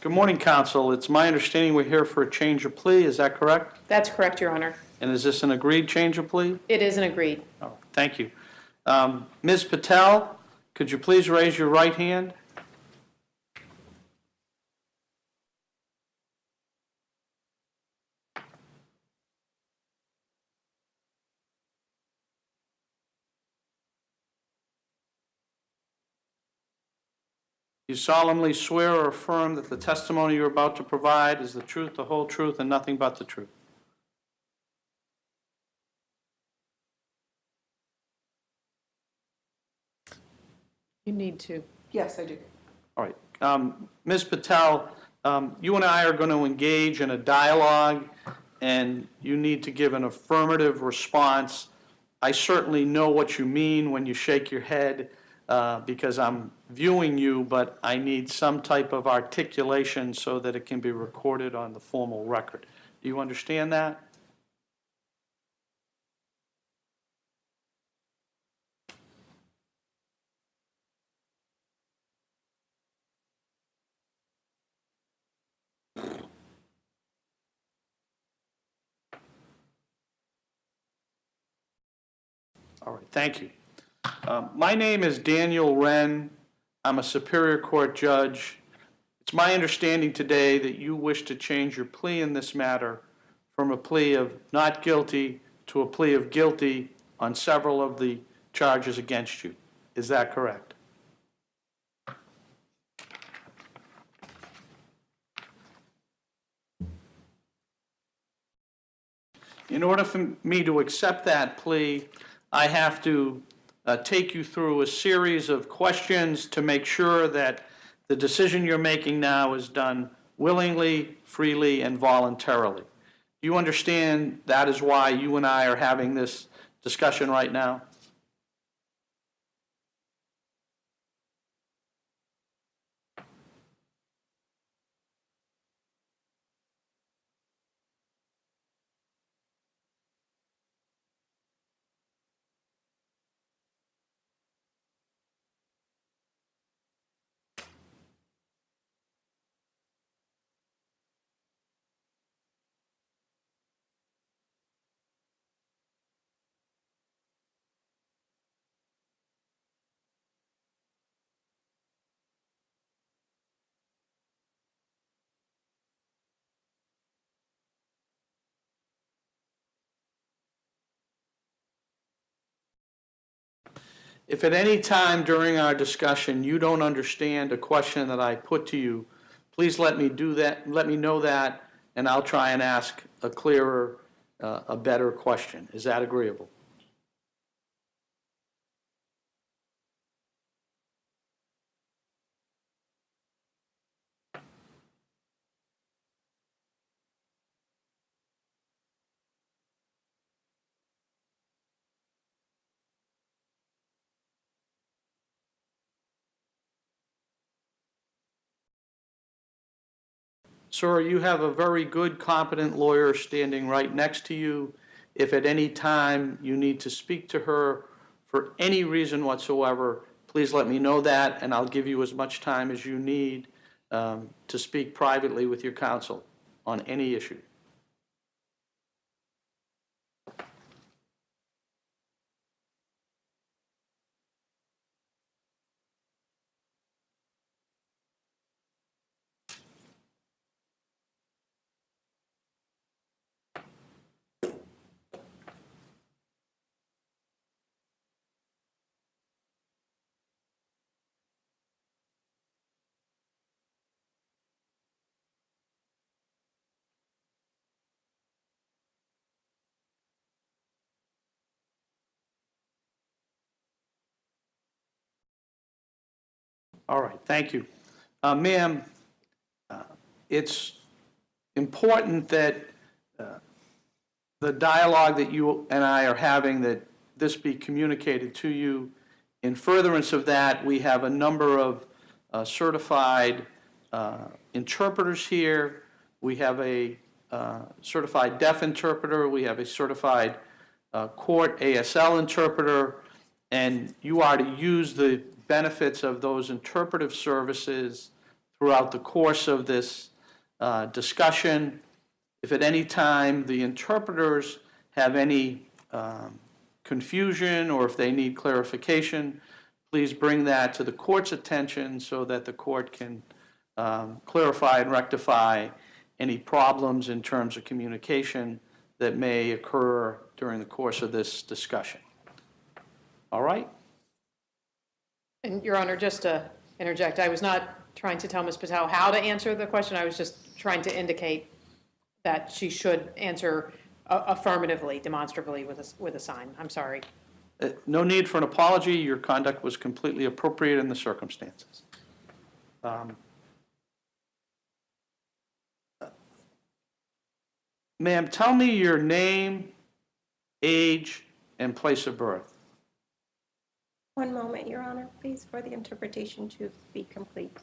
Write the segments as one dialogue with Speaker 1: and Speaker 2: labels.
Speaker 1: Good morning, counsel. It's my understanding we're here for a change of plea. Is that correct?
Speaker 2: That's correct, Your Honor.
Speaker 1: And is this an agreed change of plea?
Speaker 2: It is an agreed.
Speaker 1: Oh, thank you. Ms. Patel, could you please raise your right hand? You solemnly swear or affirm that the testimony you're about to provide is the truth, the whole truth, and nothing but the truth?
Speaker 2: You need to.
Speaker 3: Yes, I do.
Speaker 1: All right. Ms. Patel, you and I are going to engage in a dialogue, and you need to give an affirmative response. I certainly know what you mean when you shake your head because I'm viewing you, but I need some type of articulation so that it can be recorded on the formal record. Do you understand that? All right, thank you. My name is Daniel Wren. I'm a Superior Court judge. It's my understanding today that you wish to change your plea in this matter from a plea of not guilty to a plea of guilty on several of the charges against you. Is that correct? In order for me to accept that plea, I have to take you through a series of questions to make sure that the decision you're making now is done willingly, freely, and voluntarily. Do you understand that is why you and I are having this discussion right now? If at any time during our discussion you don't understand a question that I put to you, please let me know that, and I'll try and ask a clearer, a better question. Is that agreeable? Sir, you have a very good, competent lawyer standing right next to you. If at any time you need to speak to her for any reason whatsoever, please let me know that, and I'll give you as much time as you need to speak privately with your counsel on any issue. All right, thank you. Ma'am, it's important that the dialogue that you and I are having, that this be communicated to you. In furtherance of that, we have a number of certified interpreters here. We have a certified deaf interpreter. We have a certified court ASL interpreter. And you are to use the benefits of those interpretive services throughout the course of this discussion. If at any time the interpreters have any confusion or if they need clarification, please bring that to the court's attention so that the court can clarify and rectify any problems in terms of communication that may occur during the course of this discussion. All right?
Speaker 2: And Your Honor, just to interject, I was not trying to tell Ms. Patel how to answer the question. I was just trying to indicate that she should answer affirmatively, demonstrably with a sign. I'm sorry.
Speaker 1: No need for an apology. Your conduct was completely appropriate in the circumstances. Ma'am, tell me your name, age, and place of birth.
Speaker 3: One moment, Your Honor, please, for the interpretation to be complete.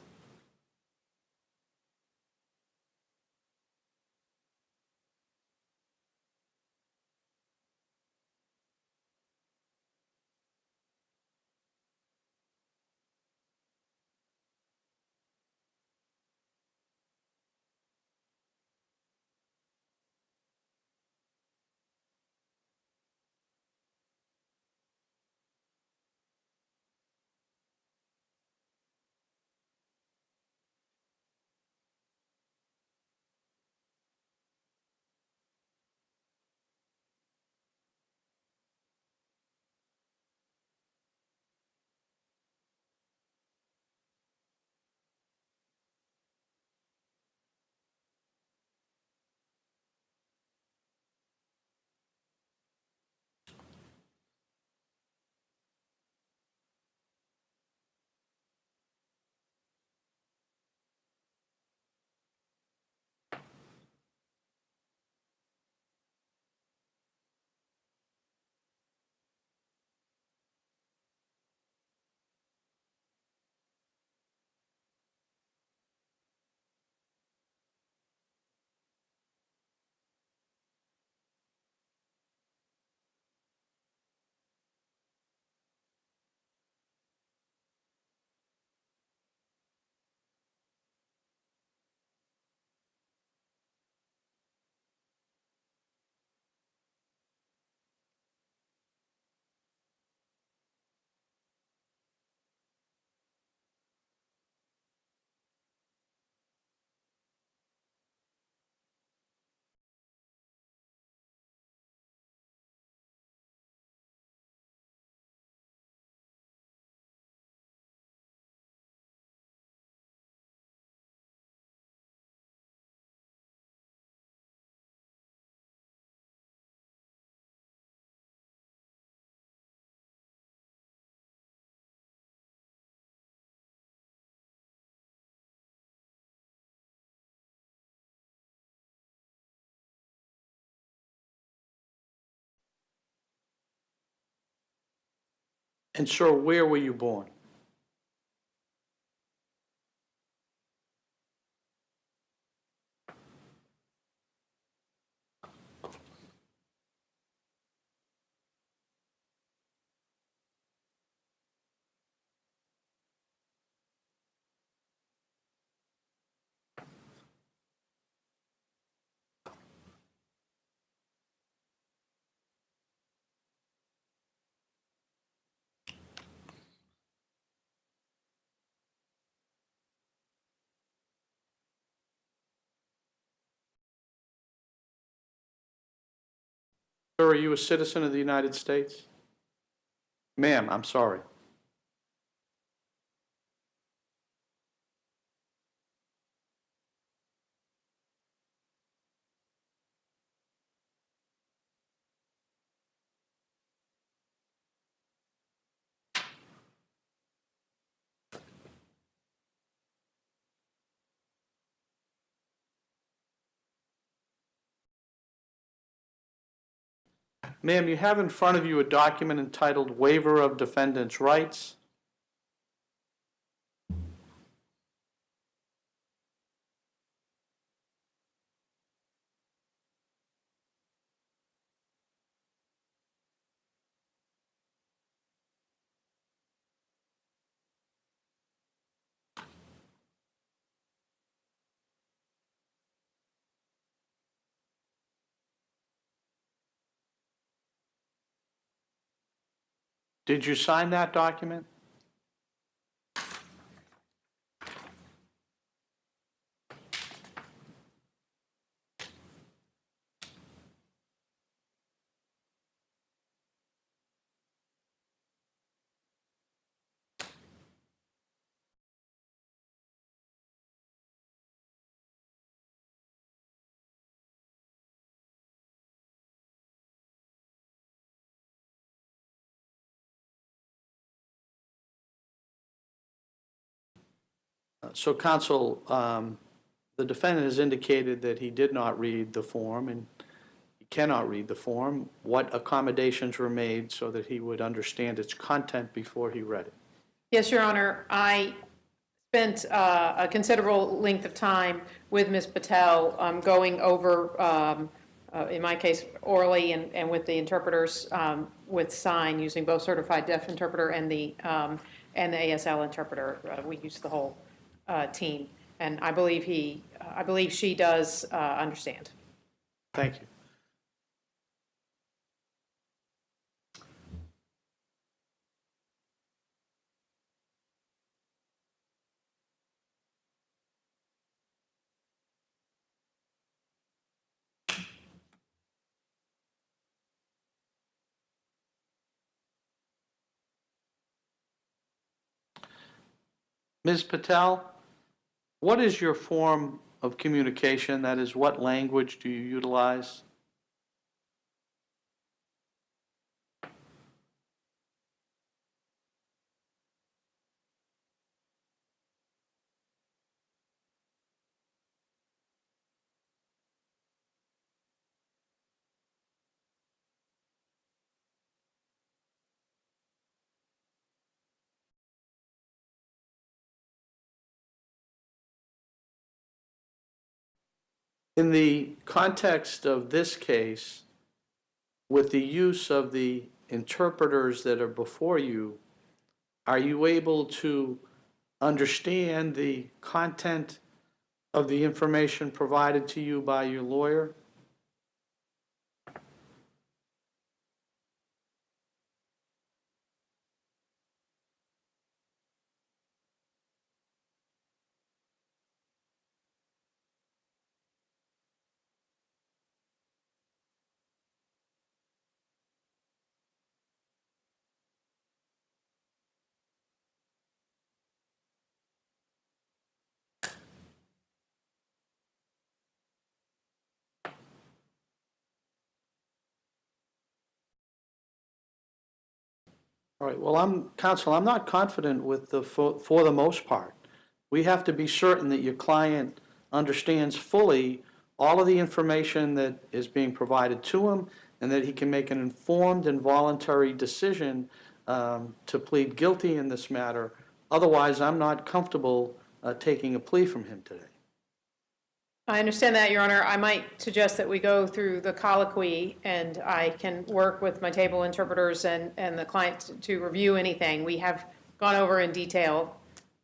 Speaker 1: And sir, where were you born? Sir, are you a citizen of the United States? Ma'am, I'm sorry. Ma'am, you have in front of you a document entitled Waiver of Defendant's Rights. Did you sign that document? So, counsel, the defendant has indicated that he did not read the form and he cannot read the form. What accommodations were made so that he would understand its content before he read it?
Speaker 2: Yes, Your Honor, I spent a considerable length of time with Ms. Patel going over, in my case, orally and with the interpreters with sign, using both certified deaf interpreter and the ASL interpreter. We used the whole team, and I believe she does understand.
Speaker 1: Thank you. Ms. Patel, what is your form of communication? That is, what language do you utilize? In the context of this case, with the use of the interpreters that are before you, are you able to understand the content of the information provided to you by your lawyer? All right, well, counsel, I'm not confident with for the most part. We have to be certain that your client understands fully all of the information that is being provided to him and that he can make an informed and voluntary decision to plead guilty in this matter. Otherwise, I'm not comfortable taking a plea from him today.
Speaker 2: I understand that, Your Honor. I might suggest that we go through the colloquy, and I can work with my table interpreters and the client to review anything. We have gone over in detail,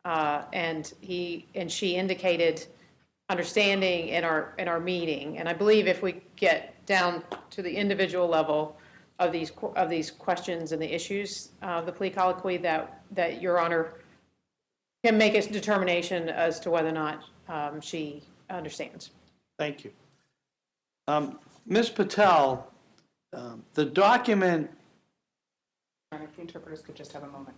Speaker 2: and she indicated understanding in our meeting. And I believe if we get down to the individual level of these questions and the issues of the plea colloquy, that Your Honor can make a determination as to whether or not she understands.
Speaker 1: Thank you. Ms. Patel, the document.
Speaker 4: If the interpreters could just have a moment.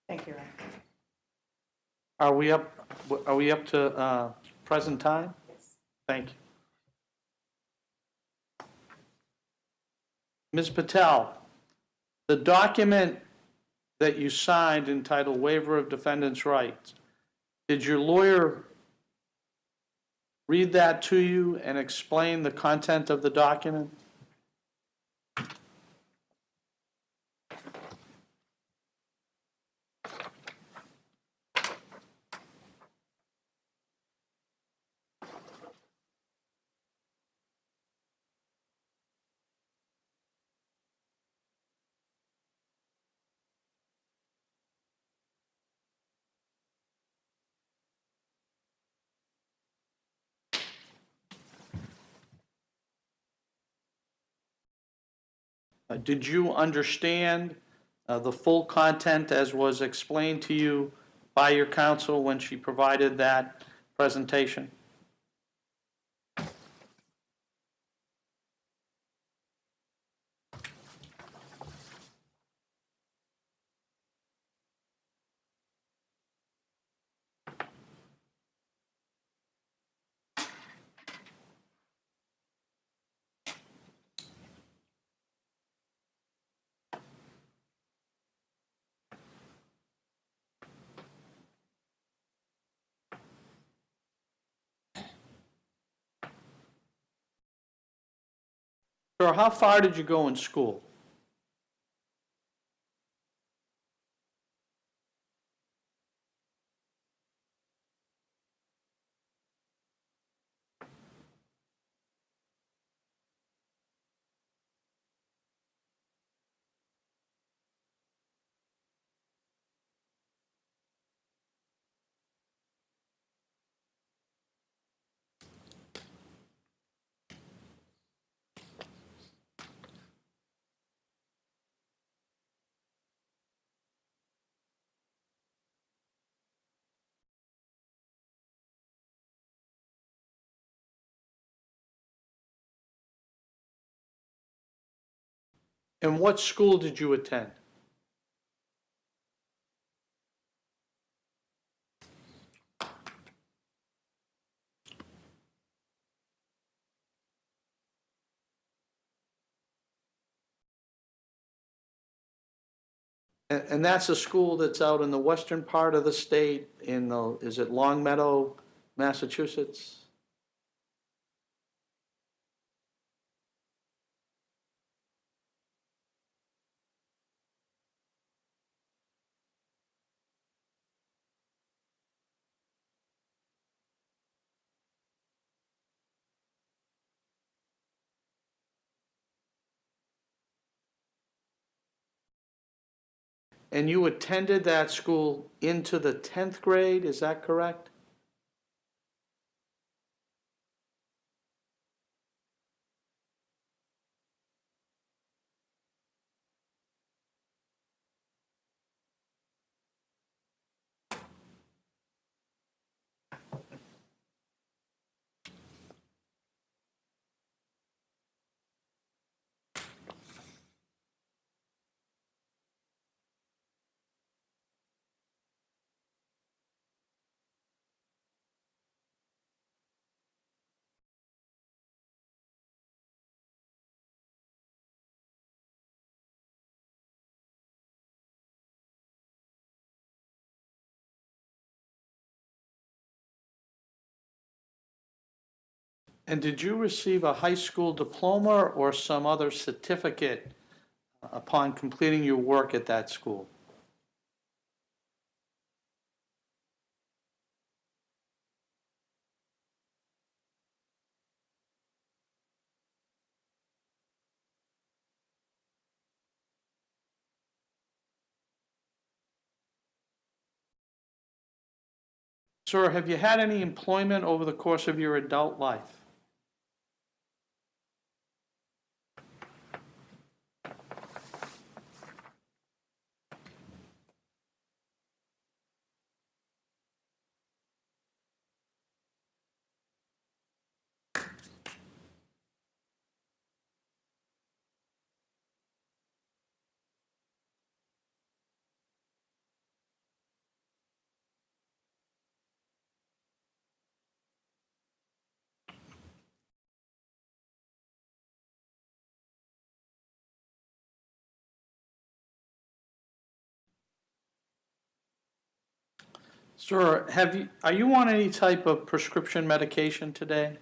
Speaker 4: Thank you, Your Honor.
Speaker 1: Are we up to present time?
Speaker 4: Yes.
Speaker 1: Thank you. Ms. Patel, the document that you signed entitled Waiver of Defendant's Rights, did your lawyer read that to you and explain the content of the document? Did you understand the full content as was explained to you by your counsel when she provided that presentation? Sir, how far did you go in school? And what school did you attend? And that's a school that's out in the western part of the state in the, is it Long Meadow, Massachusetts? And you attended that school into the 10th grade, is that correct? And did you receive a high school diploma or some other certificate upon completing your work at that school? Sir, have you had any employment over the course of your adult life? Sir, are you on any type of prescription medication today?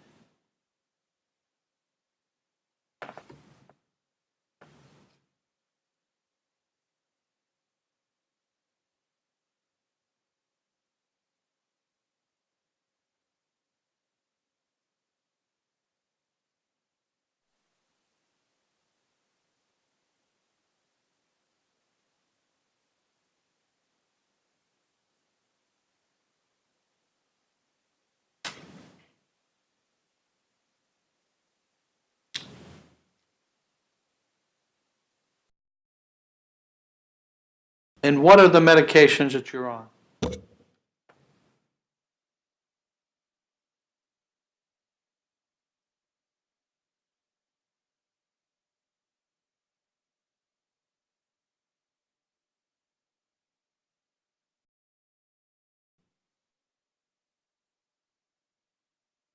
Speaker 1: And what are the medications that you're on?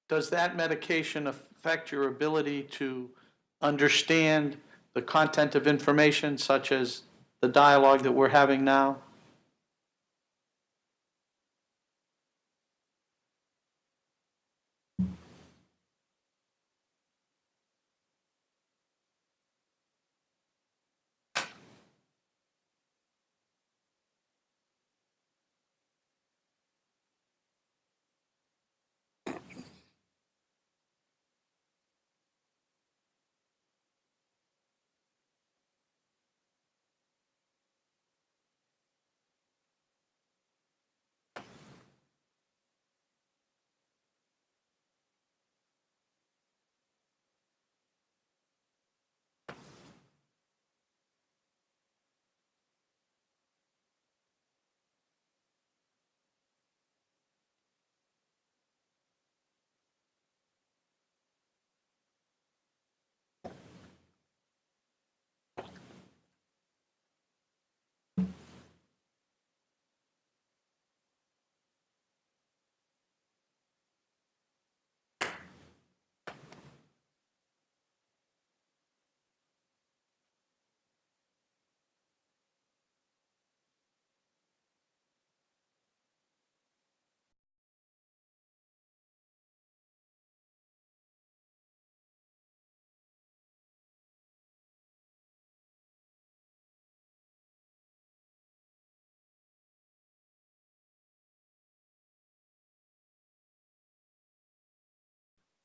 Speaker 1: Does that medication affect your ability to understand the content of information such as the dialogue that we're having now?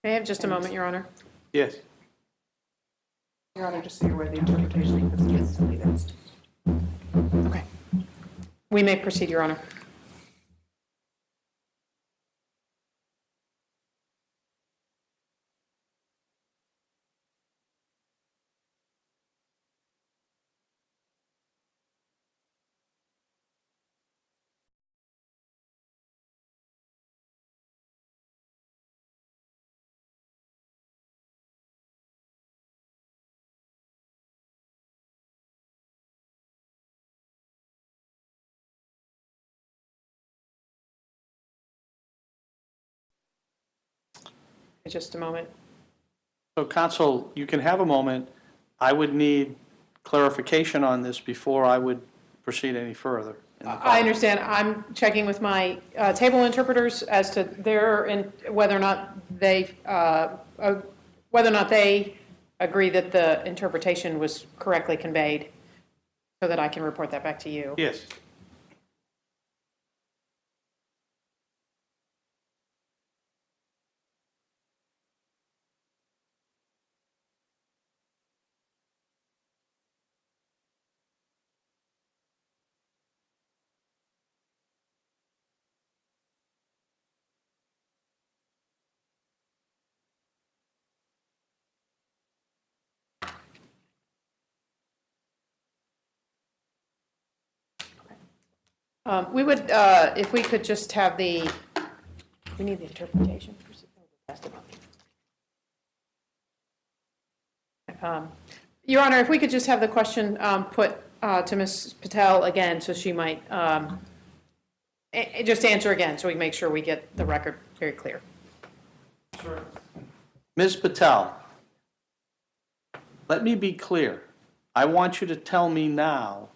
Speaker 2: May I have just a moment, Your Honor?
Speaker 1: Yes.
Speaker 4: Your Honor, just so you're aware, the interpretation of this is deleted.
Speaker 2: Okay. We may proceed, Your Honor. Just a moment.
Speaker 1: So, counsel, you can have a moment. I would need clarification on this before I would proceed any further. in the
Speaker 2: I
Speaker 1: call.
Speaker 2: understand. I'm checking with my table interpreters as to whether or not they agree that the interpretation was correctly conveyed, so that I can report that back to you.
Speaker 1: Yes.
Speaker 2: We would, if we could just have we need the interpretation. Your Honor, if we could just have the question put to Ms. Patel again, so she might just answer again, so we make sure we get the record very clear.
Speaker 1: Ms. Patel, let me be clear. I want you to tell me now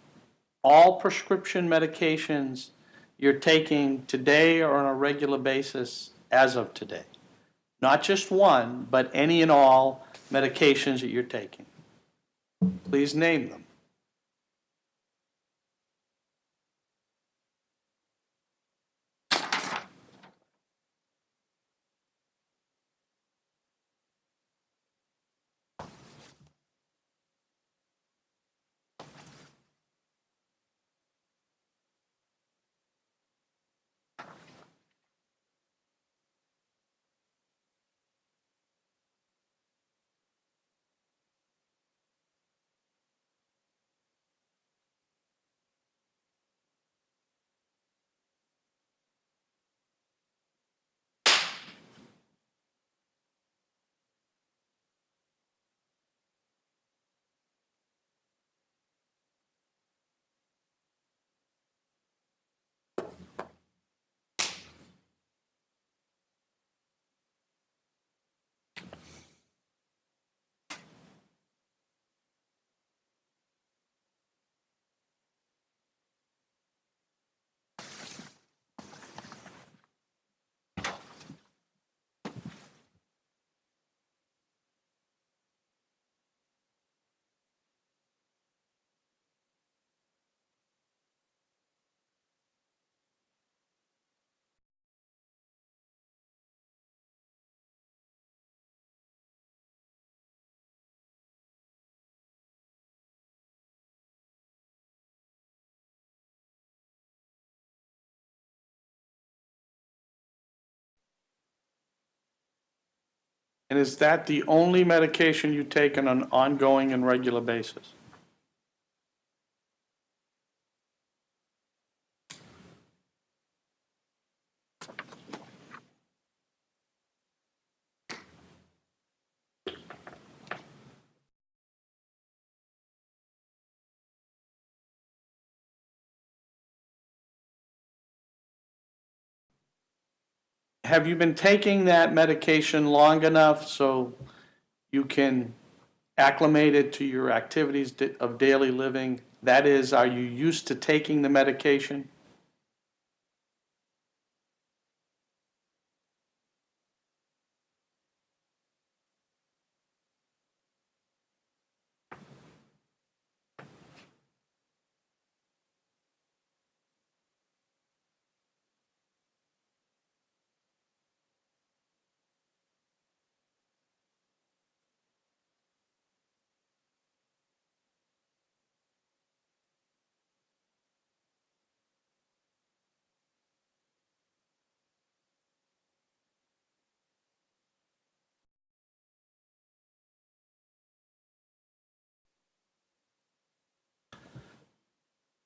Speaker 1: all prescription medications you're taking today or on a regular basis as of today? Not just one, but any and all medications that you're taking. Please name them. And is that the only medication you take on an ongoing and regular basis? Have you been taking that medication long enough so you can acclimate it to your activities of daily living? That is, are you used to taking the medication?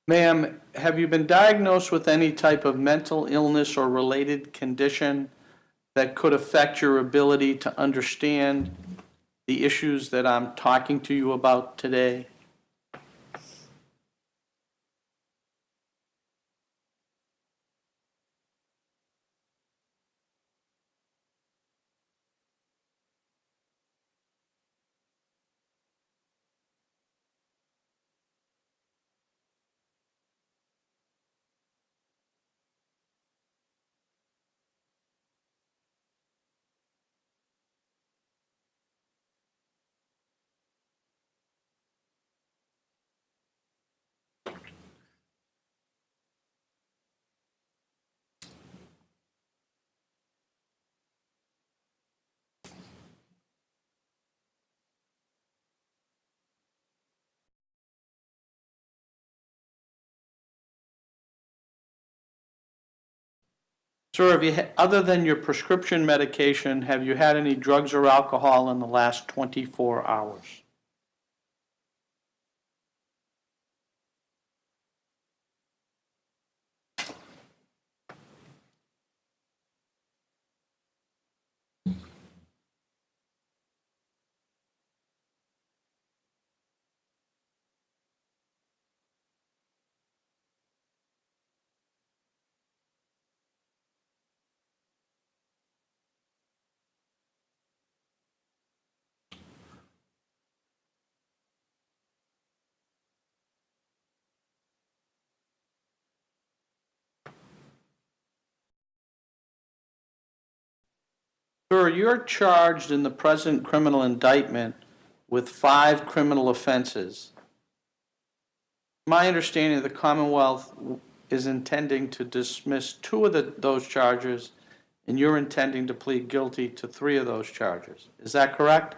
Speaker 1: Ma'am, have you been diagnosed with any type of mental illness or related condition that could affect your ability to understand the issues that I'm talking to you about today? Sir, other than your prescription medication, have you had any drugs or alcohol in the last 24 hours? Sir, you're charged in the present criminal indictment with 5 criminal offenses. My understanding, the Commonwealth is intending to dismiss 2 of those charges, and you're intending to plead guilty to 3 of those charges. Is that correct?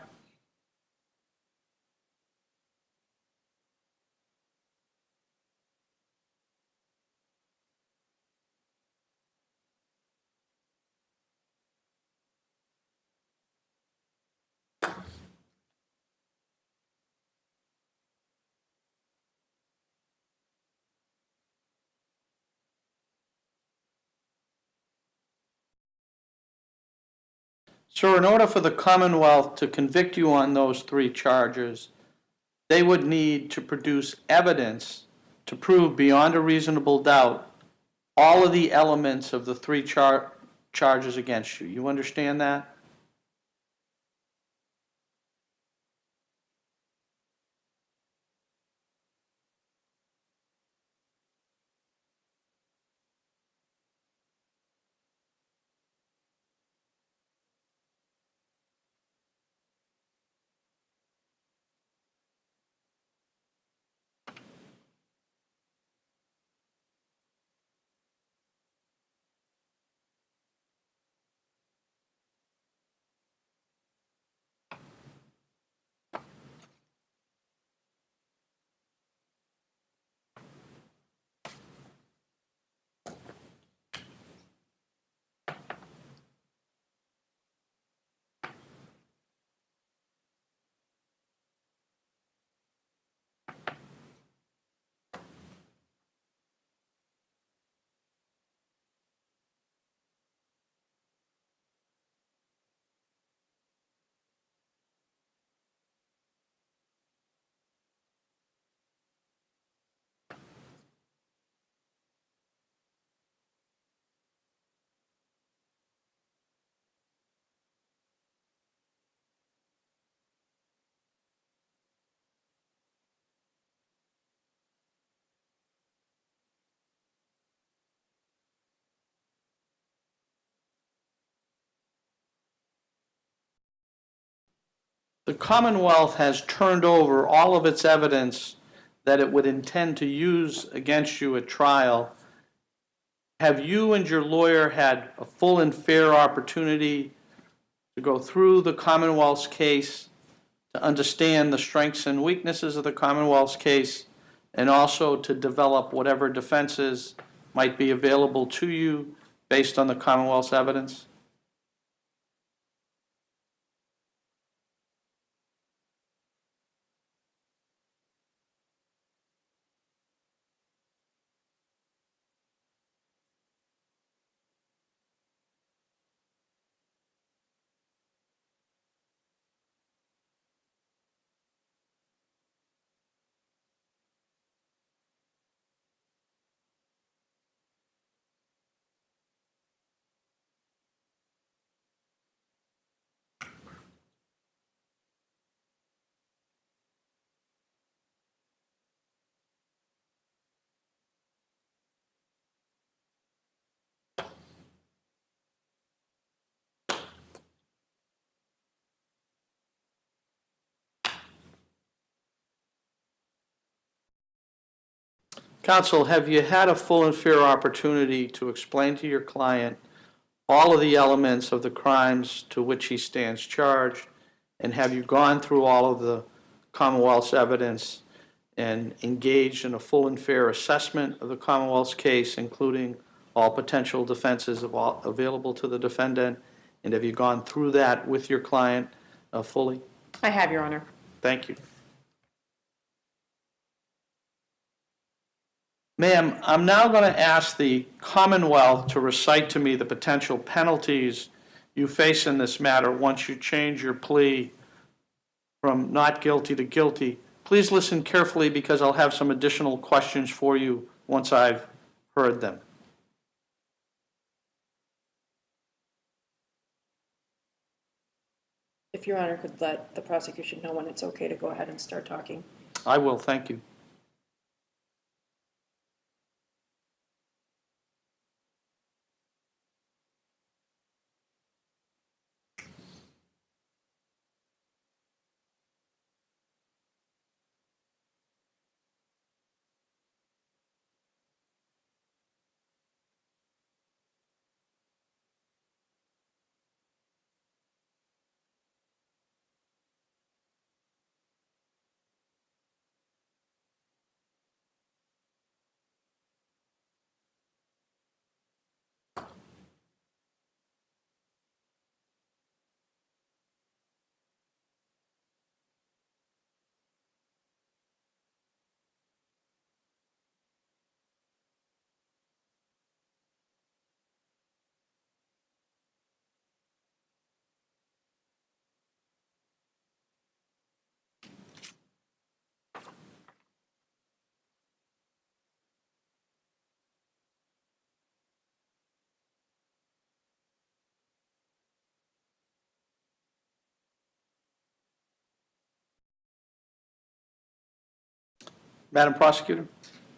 Speaker 1: Sir, in order for the Commonwealth to convict you on those 3 charges, they would need to produce evidence to prove beyond a reasonable doubt all of the elements of the 3 charges against you. You understand that? The Commonwealth has turned over all of its evidence that it would intend to use against you at trial. Have you and your lawyer had a full and fair opportunity to go through the Commonwealth's case, to understand the strengths and weaknesses of the Commonwealth's case, and also to develop whatever defenses might be available to you based on the Commonwealth's evidence? Counsel, have you had a full and fair opportunity to explain to your client all of the elements of the crimes to which he stands charged? And have you gone through all of the Commonwealth's evidence and engaged in a full and fair assessment of the Commonwealth's case, including all potential defenses available to the defendant? And have you gone through that with your client fully?
Speaker 2: I have, Your Honor.
Speaker 1: Thank you. Ma'am, I'm now going to ask the Commonwealth to recite to me the potential penalties you face in this matter once you change your plea from not guilty to guilty. Please listen carefully because I'll have some additional questions for you once I've heard them.
Speaker 5: If Your Honor could let the prosecution know when it's okay to go ahead and start talking.
Speaker 1: I will, thank you. Madam Prosecutor?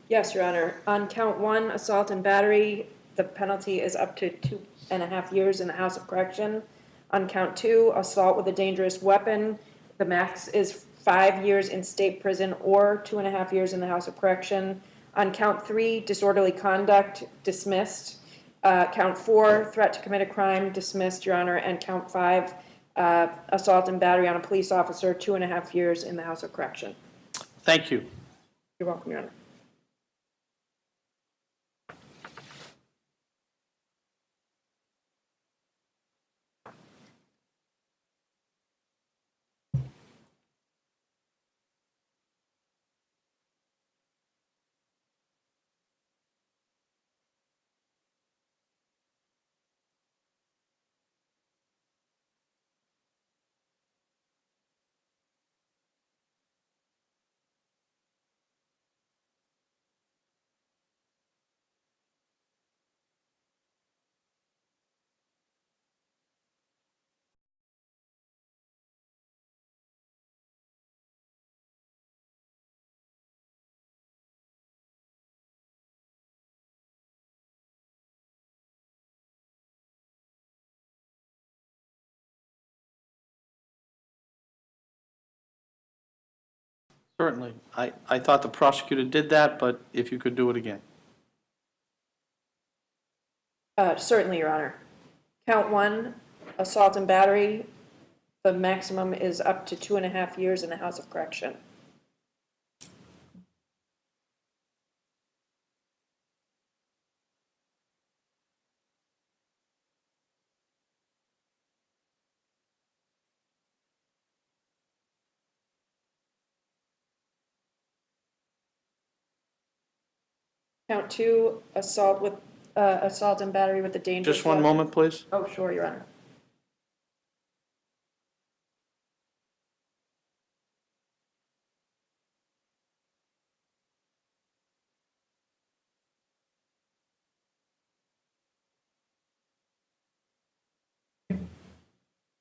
Speaker 5: Yes, Your Honor. On count one, assault and battery, the penalty is up to 2.5 years in the House of Correction. On count two, assault with a dangerous weapon, the max is 5 years in state prison or 2.5 years in the House of Correction. On count three, disorderly conduct, dismissed. Count four, threat to commit a crime, dismissed, Your Honor. And count five, assault and battery on a police officer, 2.5 years in the House of Correction.
Speaker 1: Thank you.
Speaker 5: You're welcome, Your Honor.
Speaker 1: Certainly. I thought the prosecutor did that, but if you could do it again.
Speaker 5: Certainly, Your Honor. Count one, assault and battery, the maximum is up to 2.5 years in the House of Correction. Count two, assault and battery with a dangerous
Speaker 1: Just one
Speaker 5: weapon.
Speaker 1: moment, please.
Speaker 5: Oh, sure, Your Honor.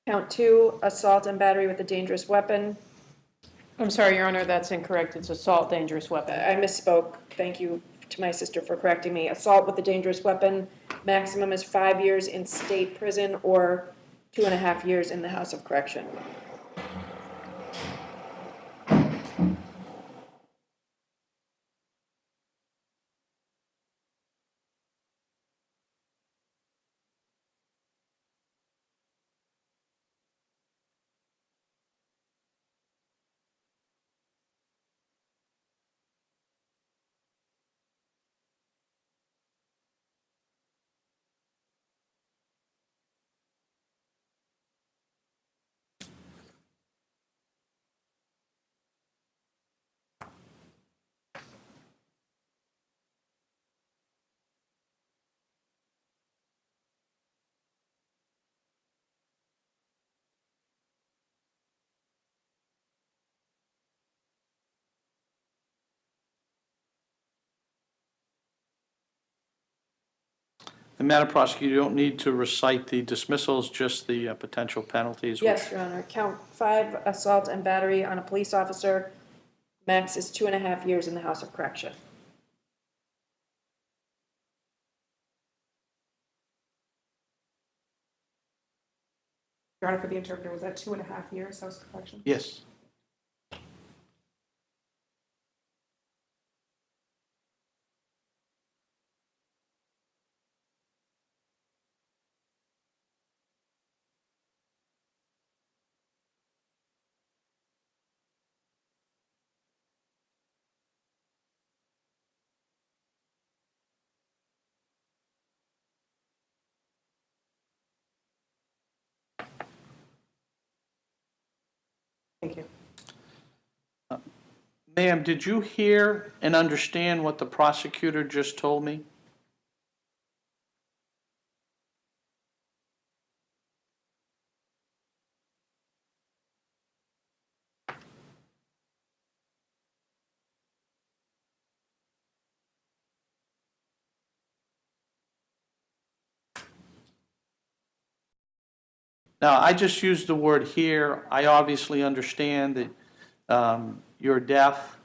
Speaker 5: Count two, assault and battery with a dangerous weapon.
Speaker 2: I'm sorry, Your Honor, that's incorrect. It's assault, dangerous weapon.
Speaker 5: I misspoke. Thank you to my sister for correcting me. Assault with a dangerous weapon, maximum is 5 years in state prison or 2.5 years in the House of Correction.
Speaker 1: And Madam Prosecutor, you don't need to recite the dismissals, just the potential penalties.
Speaker 5: Yes, Your Honor. Count five, assault and battery on a police officer, max is 2.5 years in the House of Correction.
Speaker 4: Your Honor, for the interpreter, was that 2.5 years, House of Correction?
Speaker 1: Yes.
Speaker 4: Thank you.
Speaker 1: Ma'am, did you hear and understand what the prosecutor just told me? Now, I just used the word here. I obviously understand that you're deaf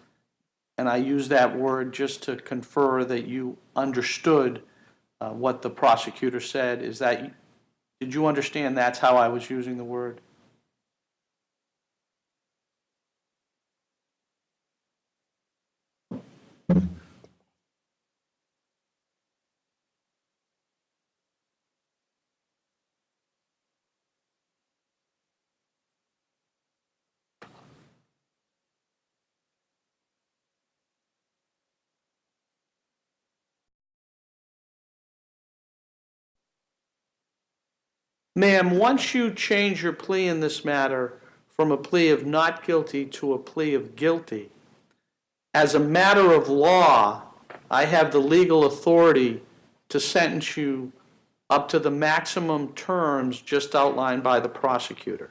Speaker 1: and I use that word just to confer that you understood what the prosecutor said. Did you understand that's how I was using the word? Ma'am, once you change your plea in this matter from a plea of not guilty to a plea of guilty, as a matter of law, I have the legal authority to sentence you up to the maximum terms just outlined by the prosecutor.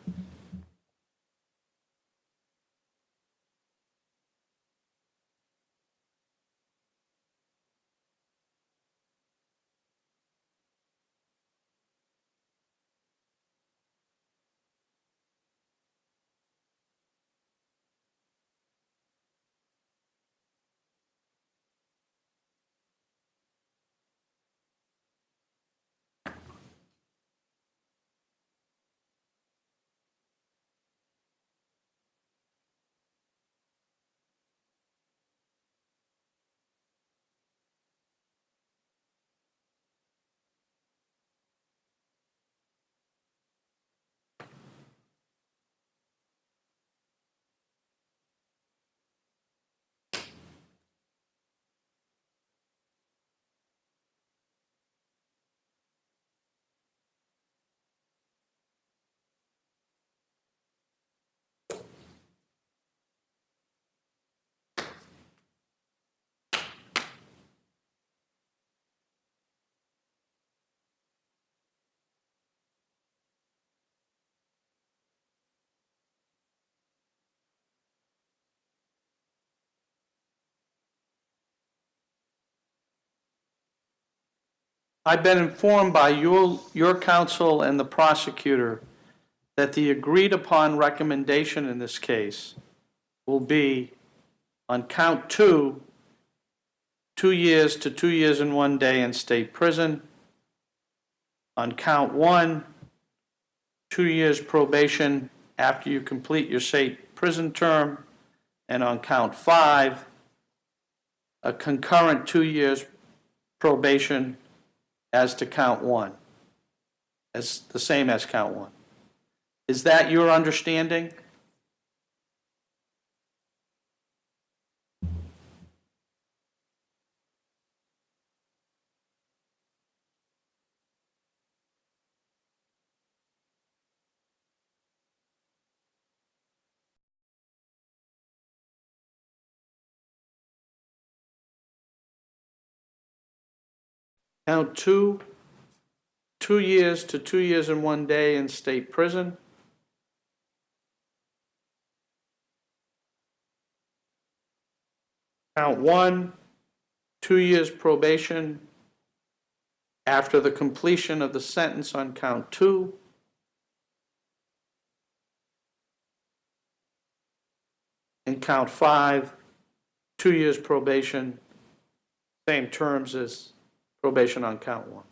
Speaker 1: I've been informed by your counsel and the prosecutor that the agreed upon recommendation in this case will be on count 2, 2 years to 2 years and 1 day in state prison. On count 1, 2 years probation after you complete your state prison term. And on count 5, a concurrent 2 years probation as to count 1, as the same as count 1. Is that your understanding? Count 2, 2 years to 2 years and 1 day in state prison. Count 1, 2 years probation after the completion of the sentence on count 2. And count 5, 2 years probation, same terms as probation on count 1.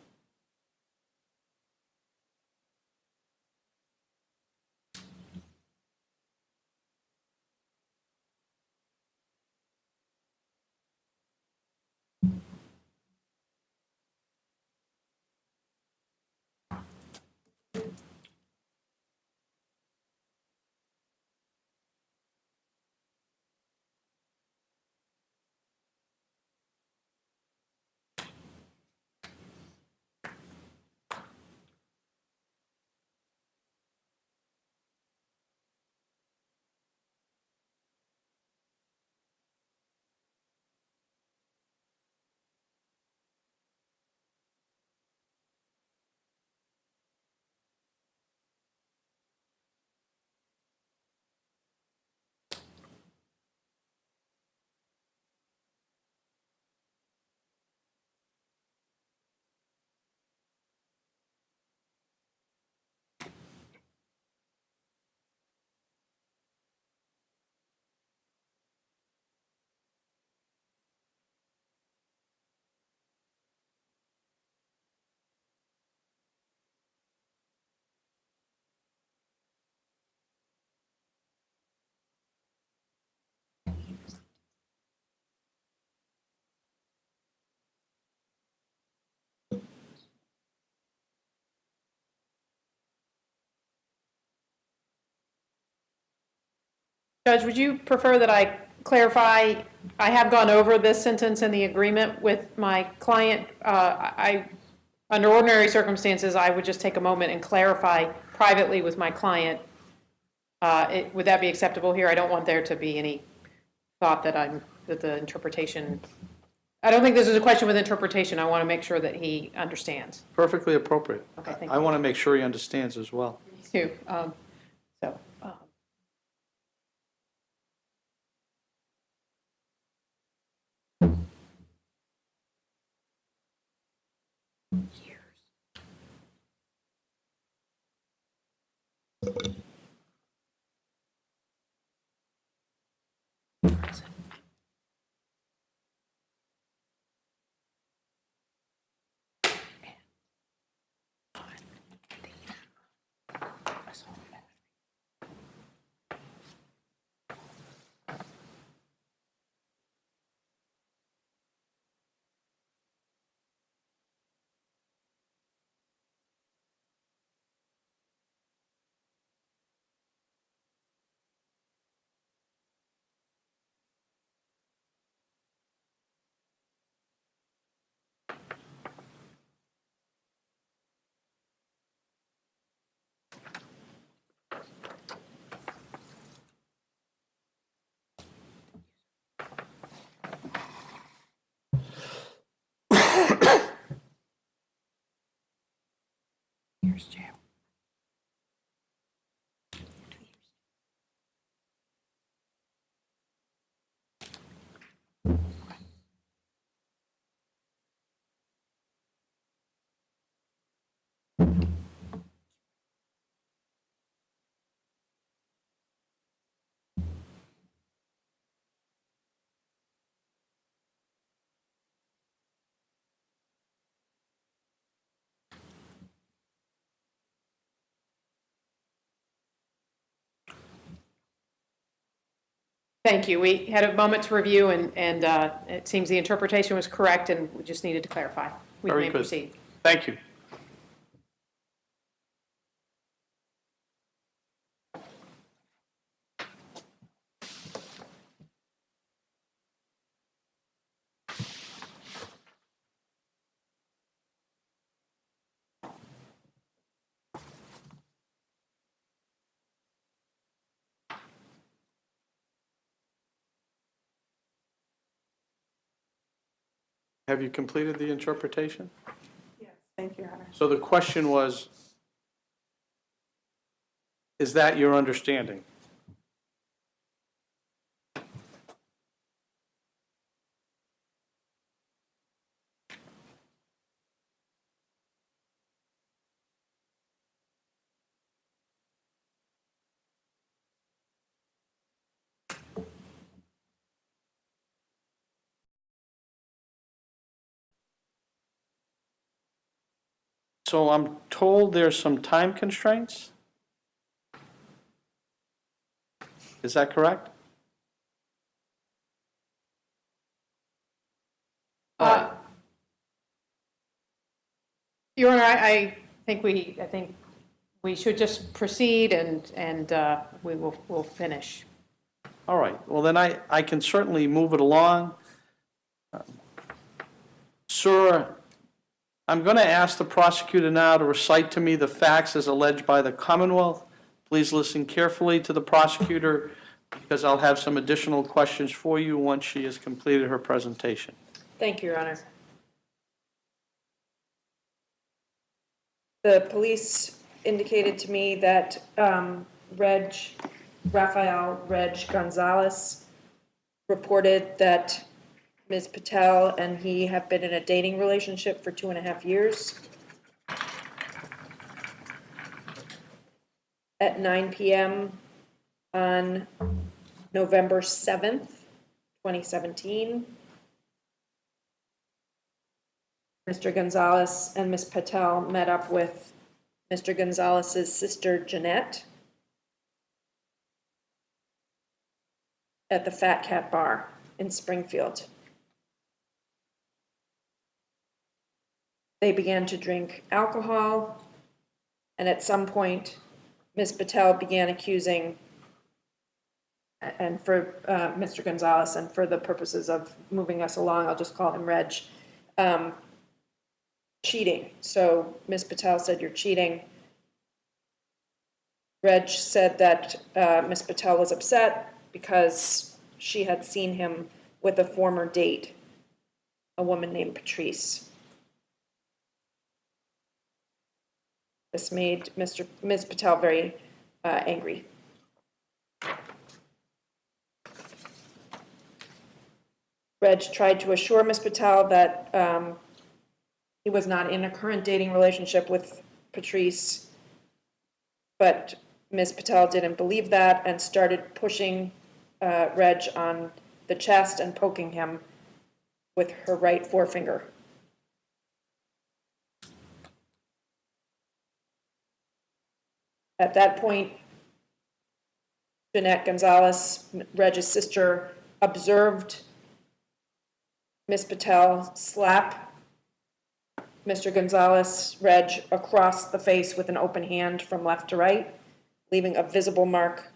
Speaker 2: Judge, would you prefer that I clarify? I have gone over this sentence in the agreement with my client. Under ordinary circumstances, I would just take a moment and clarify privately with my client. Would that be acceptable here? I don't want there to be any thought that the interpretation, I don't think this is a question with interpretation. I want to make sure that he understands.
Speaker 1: Perfectly appropriate.
Speaker 2: Okay, thank
Speaker 1: I
Speaker 2: you.
Speaker 1: want to make sure he understands as well.
Speaker 2: Too. Here's jail. Thank you. We had a moment to review, and it seems the interpretation was correct, and we just needed to clarify. We
Speaker 1: Very
Speaker 2: may
Speaker 1: good.
Speaker 2: proceed.
Speaker 1: Thank you. Have you completed the interpretation?
Speaker 4: Yes, thank you, Your Honor.
Speaker 1: So the question was, is that your understanding? So I'm told there's some time constraints? Is that correct?
Speaker 2: Your Honor, I think we should just proceed, and we'll finish.
Speaker 1: All right, well, then I can certainly move it along. Sir, I'm going to ask the prosecutor now to recite to me the facts as alleged by the Commonwealth. Please listen carefully to the prosecutor, because I'll have some additional questions for you once she has completed her presentation.
Speaker 5: Thank you, Your Honor. The police indicated to me that Rafael Reg Gonzalez reported that Ms. Patel and he have been in a dating relationship for 2.5 years. At 9 p.m. on November 7th, 2017, Mr. Gonzalez and Ms. Patel met up with Mr. Gonzalez's sister, Jeanette, at the Fat Cat Bar in Springfield. They began to drink alcohol, and at some point, Ms. Patel began accusing and for Mr. Gonzalez, and for the purposes of moving us along, I'll just call him Reg. Cheating. So Ms. Patel said you're cheating. Reg said that Ms. Patel was upset because she had seen him with a former date, a woman named Patrice. This made Ms. Patel very angry. Reg tried to assure Ms. Patel that he was not in a current dating relationship with Patrice, but Ms. Patel didn't believe that and started pushing Reg on the chest and poking him with her right forefinger. At that point, Jeanette Gonzalez, Reg's sister, observed Ms. Patel slap Mr. Gonzalez, Reg, across the face with an open hand from left to right, leaving a visible mark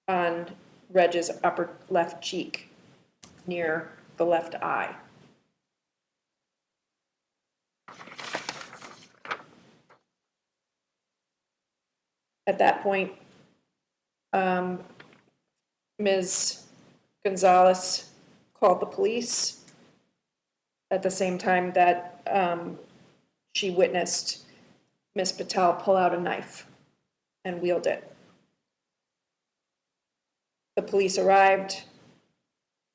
Speaker 5: on Reg's upper left cheek near the left eye. At that point, Ms. Gonzalez called the police at the same time that she witnessed Ms. Patel pull out a knife and wield it. The police arrived.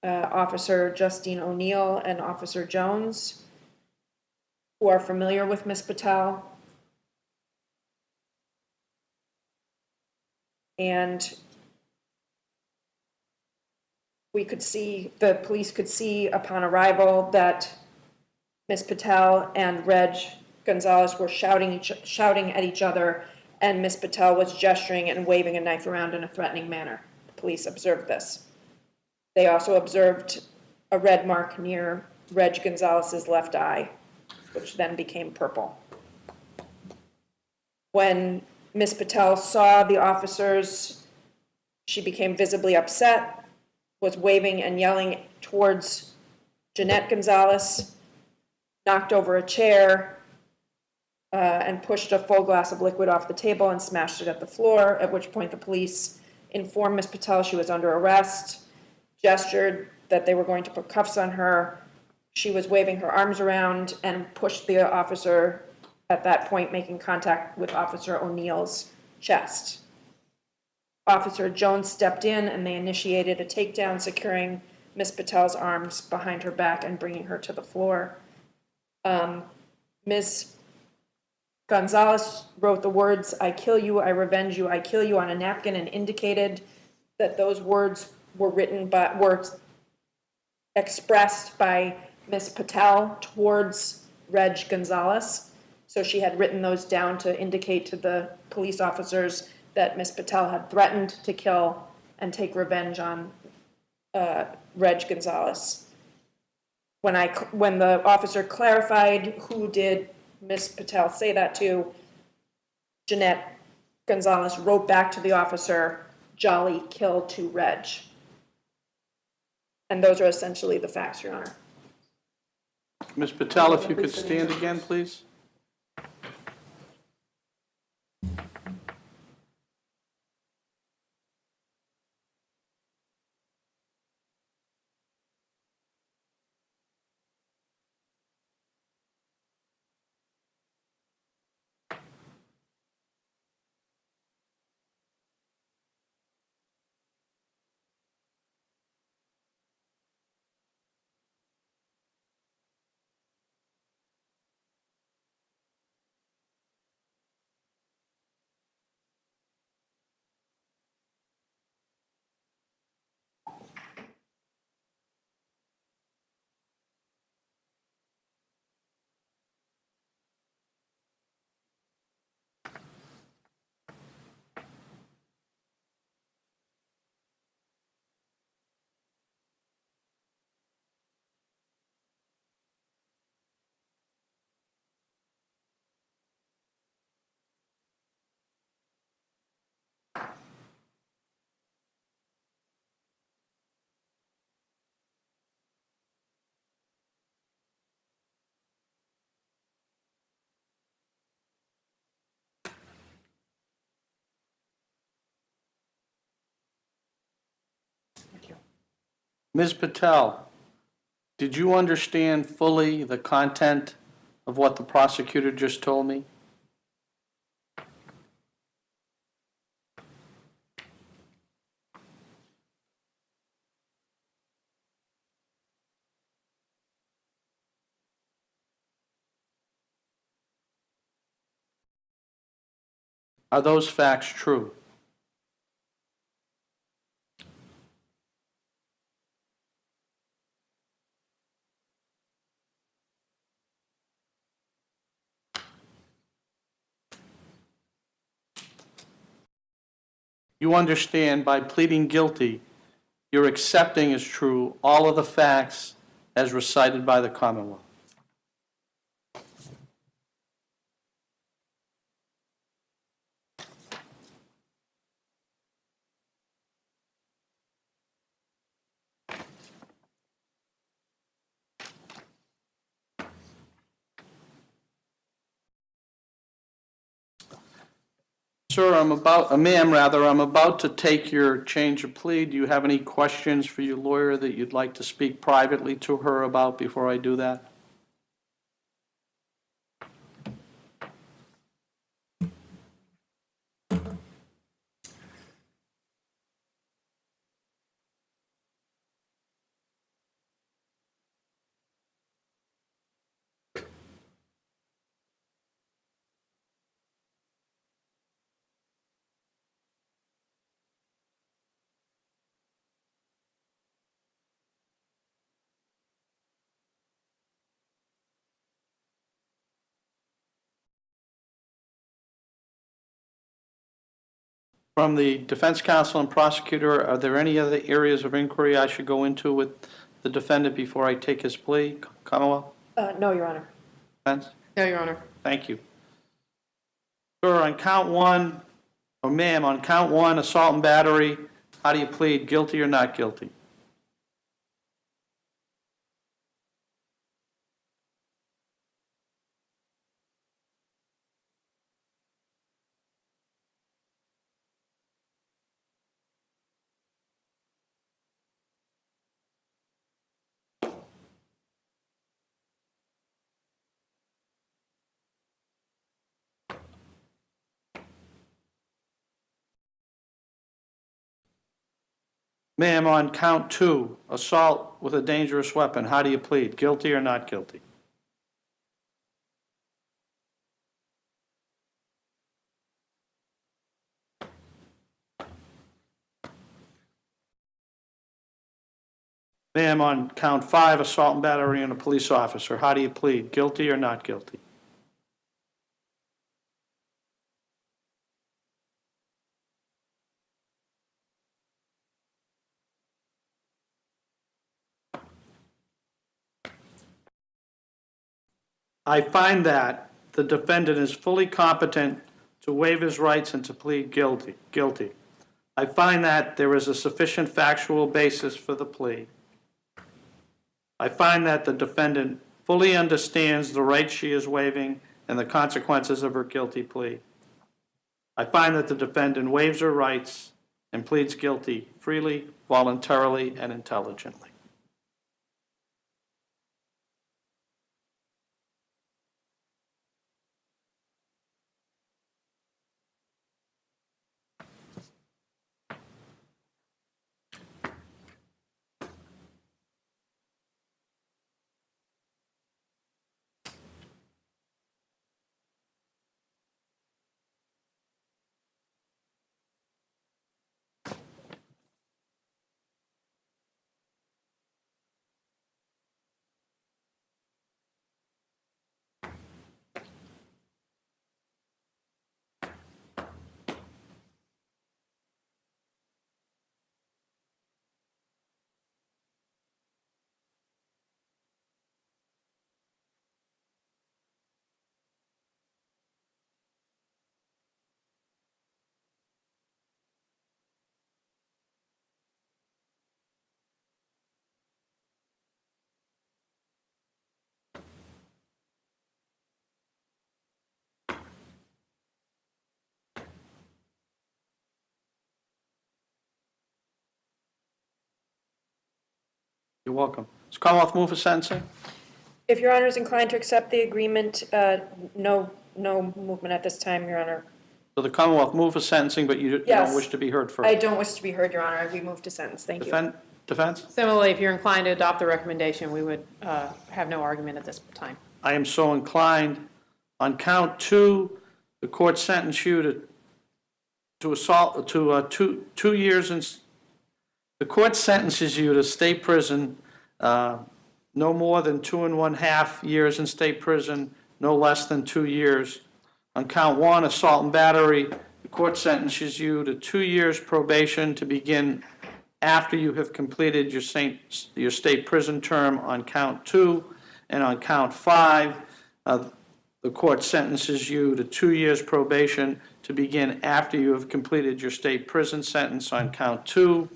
Speaker 5: Officer Justine O'Neill and Officer Jones, who are familiar with Ms. Patel, and the police could see upon arrival that Ms. Patel and Reg Gonzalez were shouting at each other, and Ms. Patel was gesturing and waving a knife around in a threatening manner. The police observed this. They also observed a red mark near Reg Gonzalez's left eye, which then became purple. When Ms. Patel saw the officers, she became visibly upset, was waving and yelling towards Jeanette Gonzalez, knocked over a chair, and pushed a full glass of liquid off the table and smashed it at the floor, at which point the police informed Ms. Patel she was under arrest, gestured that they were going to put cuffs on her. She was waving her arms around and pushed the officer, at that point making contact with Officer O'Neill's chest. Officer Jones stepped in and they initiated a takedown, securing Ms. Patel's arms behind her back and bringing her to the floor. Ms. Gonzalez wrote the words, "I kill you, I revenge you, I kill you," on a napkin and indicated that those words were expressed by Ms. Patel towards Reg Gonzalez. So she had written those down to indicate to the police officers that Ms. Patel had threatened to kill and take revenge on Reg Gonzalez. When the officer clarified who did Ms. Patel say that to, Jeanette Gonzalez wrote back to the officer, "Jolly kill to Reg." And those are essentially the facts, Your Honor.
Speaker 1: Ms. Patel, if you could stand again, please. Ms. Patel, did you understand fully the content of what the prosecutor just told me? Are those facts true? You understand by pleading guilty, you're accepting as true all of the facts as recited by the Commonwealth. Sir, ma'am, I'm about to take your change of plea. Do you have any questions for your lawyer that you'd like to speak privately to her about before I do that? From the defense counsel and prosecutor, are there any other areas of inquiry I should go into with the defendant before I take his plea? Commonwealth?
Speaker 5: No, Your Honor.
Speaker 1: Defense?
Speaker 2: No, Your Honor.
Speaker 1: Thank you. Sir, on count one, or ma'am, on count one, assault and battery, how do you plead, guilty or not guilty? Ma'am, on count two, assault with a dangerous weapon, how do you plead, guilty or not guilty? Ma'am, on count five, assault and battery on a police officer, how do you plead, guilty or not guilty? I find that the defendant is fully competent to waive his rights and to plead guilty. I find that there is a sufficient factual basis for the plea. I find that the defendant fully understands the rights she is waiving and the consequences of her guilty plea. I find that the defendant waives her rights and pleads guilty freely, voluntarily, and intelligently. You're welcome. Does Commonwealth move for sentencing?
Speaker 5: If Your Honor is inclined to accept the agreement, no movement at this time, Your Honor.
Speaker 1: So the Commonwealth move for sentencing, but you don't
Speaker 5: Yes.
Speaker 1: wish to be heard first?
Speaker 5: I don't wish to be heard, Your Honor. We move to sentence. Thank you.
Speaker 1: Defense?
Speaker 2: Similarly, if you're inclined to adopt the recommendation, we would have no argument at this time.
Speaker 1: I am so inclined. On count 2, the court sentenced you to assault, to 2 years in, the court sentences you to state prison, no more than 2.5 years in state prison, no less than 2 years. On count 1, assault and battery, the court sentences you to 2 years probation to begin after you have completed your state prison term on count 2. And on count 5, the court sentences you to 2 years probation to begin after you have completed your state prison sentence on count 2.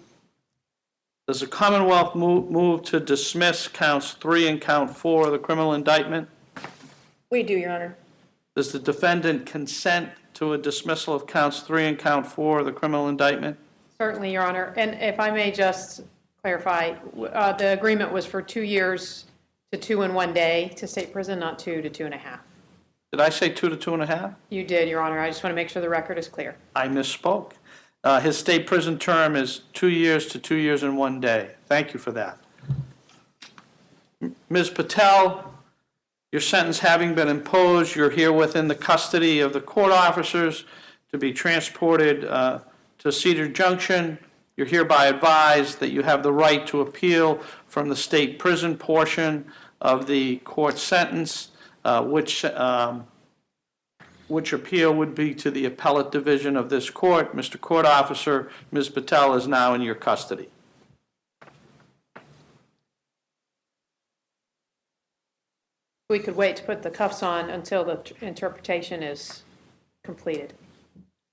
Speaker 1: Does the Commonwealth move to dismiss counts 3 and count 4 of the criminal indictment?
Speaker 5: We do, Your Honor.
Speaker 1: Does the defendant consent to a dismissal of counts 3 and count 4 of the criminal indictment?
Speaker 2: Certainly, Your Honor. And if I may just clarify, the agreement was for 2 years to 2 in 1 day to state prison, not 2 to 2.5.
Speaker 1: Did I say 2 to 2.5?
Speaker 2: You did, Your Honor. I just want to make sure the record is clear.
Speaker 1: I misspoke. His state prison term is 2 years to 2 years and 1 day. Thank you for that. Ms. Patel, your sentence having been imposed, you're here within the custody of the court officers to be transported to Cedar Junction. You're hereby advised that you have the right to appeal from the state prison portion of the court sentence, which appeal would be to the appellate division of this court. Mr. Court Officer, Ms. Patel is now in your custody.
Speaker 2: We could wait to put the cuffs on until the interpretation is completed.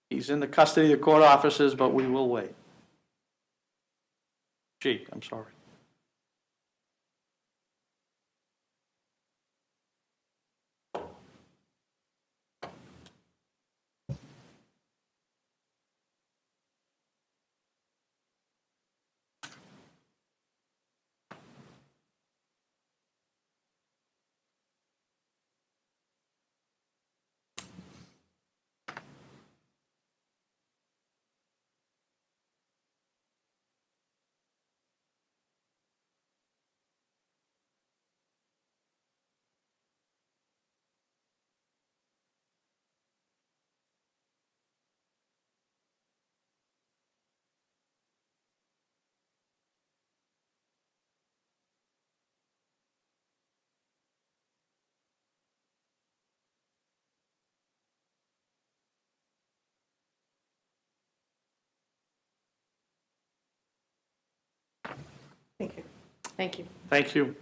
Speaker 1: He's in the custody of the court officers, but we will wait. I'm sorry.
Speaker 4: Thank you.
Speaker 2: Thank you.
Speaker 1: Thank you.